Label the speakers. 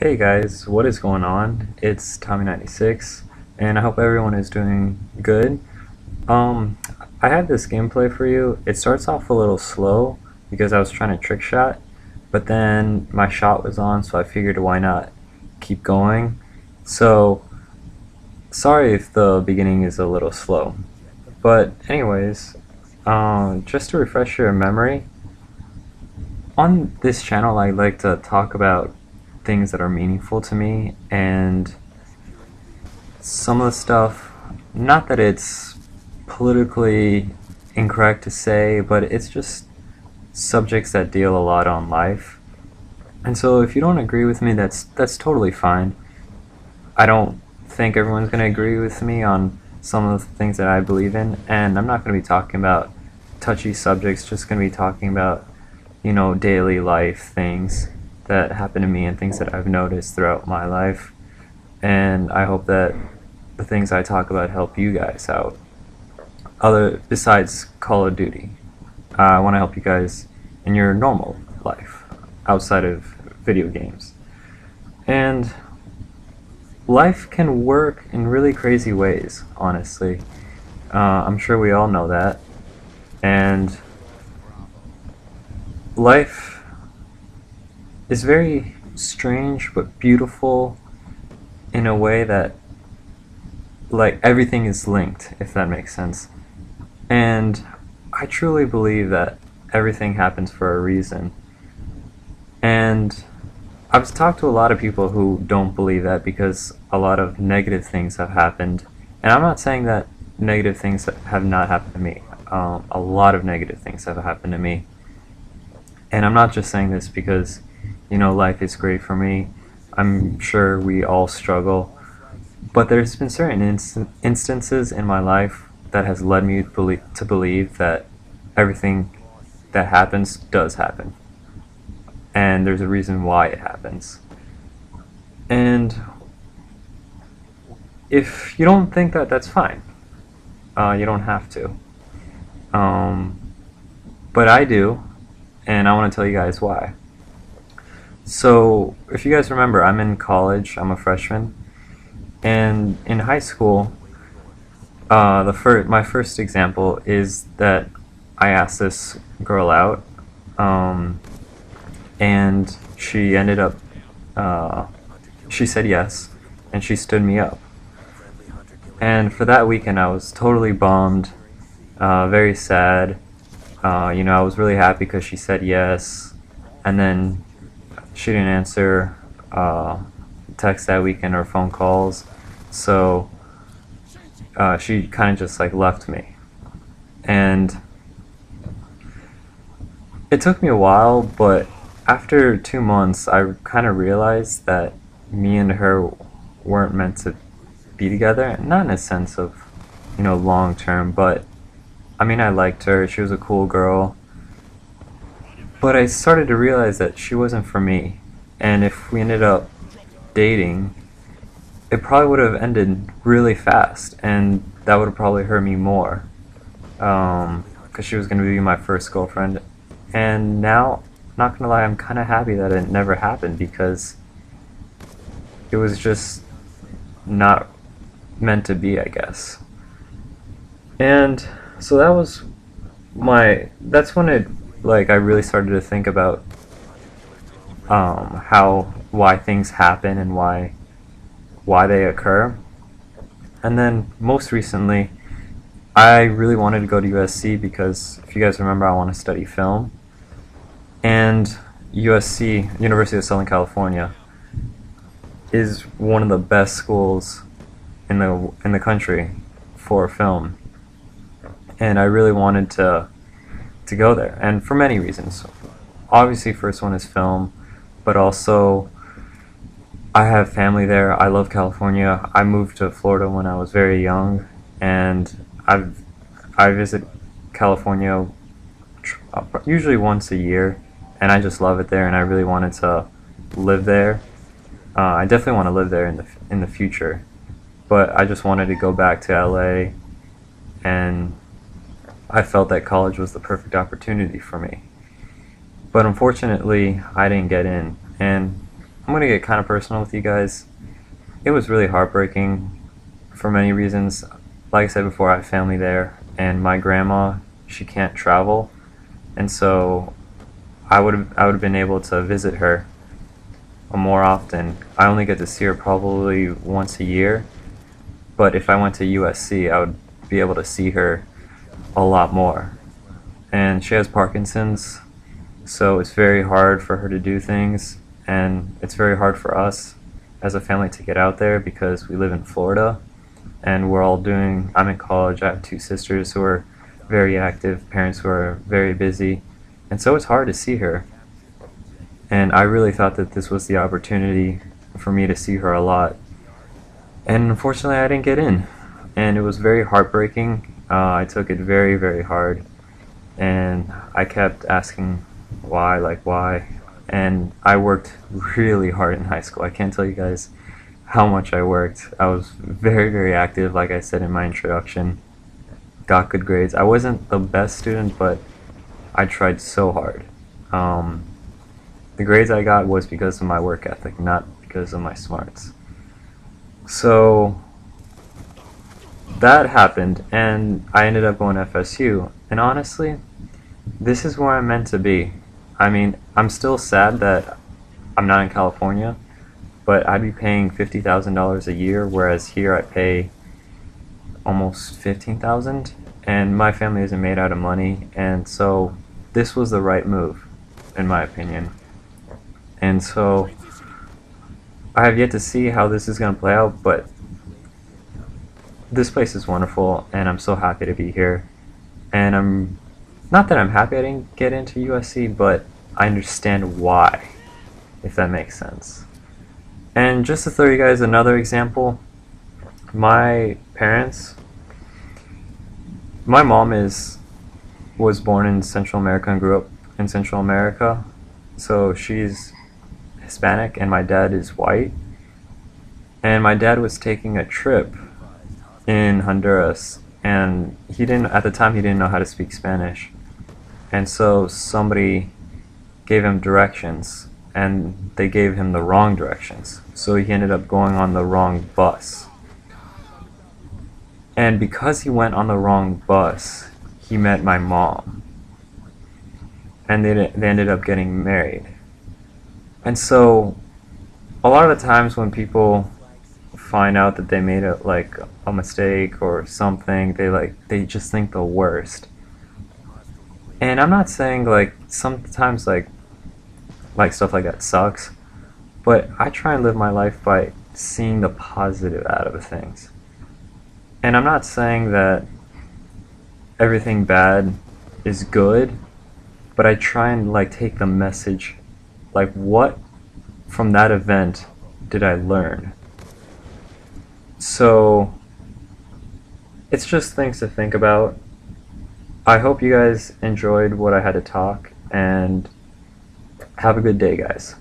Speaker 1: Hey guys, what is going on? It's Tommy96, and I hope everyone is doing good. Um, I have this gameplay for you. It starts off a little slow because I was trying to trick shot, but then my shot was on, so I figured why not keep going. So, sorry if the beginning is a little slow. But anyways, just to refresh your memory, on this channel I like to talk about things that are meaningful to me, and some of the stuff, not that it's politically incorrect to say, but it's just subjects that deal a lot on life. And so if you don't agree with me, that's totally fine. I don't think everyone's going to agree with me on some of the things that I believe in, and I'm not going to be talking about touchy subjects, just going to be talking about, daily life things that happen to me and things that I've noticed throughout my life. And I hope that the things I talk about help you guys out. Other besides Call of Duty, I want to help you guys in your normal life outside of video games. And life can work in really crazy ways, honestly. I'm sure we all know that. And life is very strange but beautiful in a way that, like, everything is linked, if that makes sense. And I truly believe that everything happens for a reason. And I've talked to a lot of people who don't believe that because a lot of negative things have happened. And I'm not saying that negative things have not happened to me. A lot of negative things have happened to me. And I'm not just saying this because, life is great for me. I'm sure we all struggle. But there's been certain instances in my life that has led me to believe that everything that happens does happen. And there's a reason why it happens. And if you don't think that, that's fine. You don't have to. But I do, and I want to tell you guys why. So, if you guys remember, I'm in college, I'm a freshman, and in high school, my first example is that I asked this girl out, and she ended up, she said yes, and she stood me up. And for that weekend, I was totally bummed, very sad. I was really happy because she said yes, and then she didn't answer text that weekend or phone calls, so she kind of just like left me. And it took me a while, but after 2 months, I kind of realized that me and her weren't meant to be together. Not in a sense of, long term, but I mean, I liked her. She was a cool girl. But I started to realize that she wasn't for me. And if we ended up dating, it probably would have ended really fast. And that would have probably hurt me more. Because she was going to be my first girlfriend. And now, not going to lie, I'm kind of happy that it never happened because it was just not meant to be, I guess. And so that's when I really started to think about why things happen and why they occur. And then most recently, I really wanted to go to USC because, if you guys remember, I want to study film. And USC, University of Southern California, is one of the best schools in the country for film. And I really wanted to go there, and for many reasons. Obviously, first one is film, but also I have family there. I love California. I moved to Florida when I was very young, and I visit California usually once a year, and I just love it there, and I really wanted to live there. I definitely want to live there in the future, but I just wanted to go back to LA, and I felt that college was the perfect opportunity for me. But unfortunately, I didn't get in. And I'm gonna get kind of personal with you guys. It was really heartbreaking for many reasons. Like I said before, I have family there, and my grandma, she can't travel, and so I would have been able to visit her more often. I only get to see her probably once a year, but if I went to USC, I would be able to see her a lot more. And she has Parkinson's, so it's very hard for her to do things, and it's very hard for us as a family to get out there because we live in Florida, and we're all doing. I'm in college. I have two sisters who are very active, parents who are very busy, and so it's hard to see her. And I really thought that this was the opportunity for me to see her a lot. And unfortunately, I didn't get in. And it was very heartbreaking. I took it very, very hard. And I kept asking why, like why. And I worked really hard in high school. I can't tell you guys how much I worked. I was very, very active, like I said in my introduction. Got good grades. I wasn't the best student, but I tried so hard. The grades I got was because of my work ethic, not because of my smarts. So that happened, and I ended up going to FSU. And honestly, this is where I'm meant to be. I mean, I'm still sad that I'm not in California, but I'd be paying $50,000 a year, whereas here I pay almost 15,000, and my family isn't made out of money, and so this was the right move, in my opinion. And so I have yet to see how this is going to play out, but this place is wonderful, and I'm so happy to be here. And I'm not that I'm happy I didn't get into USC, but I understand why, if that makes sense. And just to throw you guys another example, my parents, my mom was born in Central America and grew up in Central America, so she's Hispanic, and my dad is white. And my dad was taking a trip in Honduras, and at the time he didn't know how to speak Spanish, and so somebody gave him directions, and they gave him the wrong directions, so he ended up going on the wrong bus. And because he went on the wrong bus, he met my mom, and they ended up getting married. And so a lot of the times when people find out that they made a mistake or something, they just think the worst. And I'm not saying sometimes stuff like that sucks, but I try and live my life by seeing the positive out of things. And I'm not saying that everything bad is good, but I try and take the message, what from that event did I learn? So it's just things to think about. I hope you guys enjoyed what I had to talk, and have a good day, guys.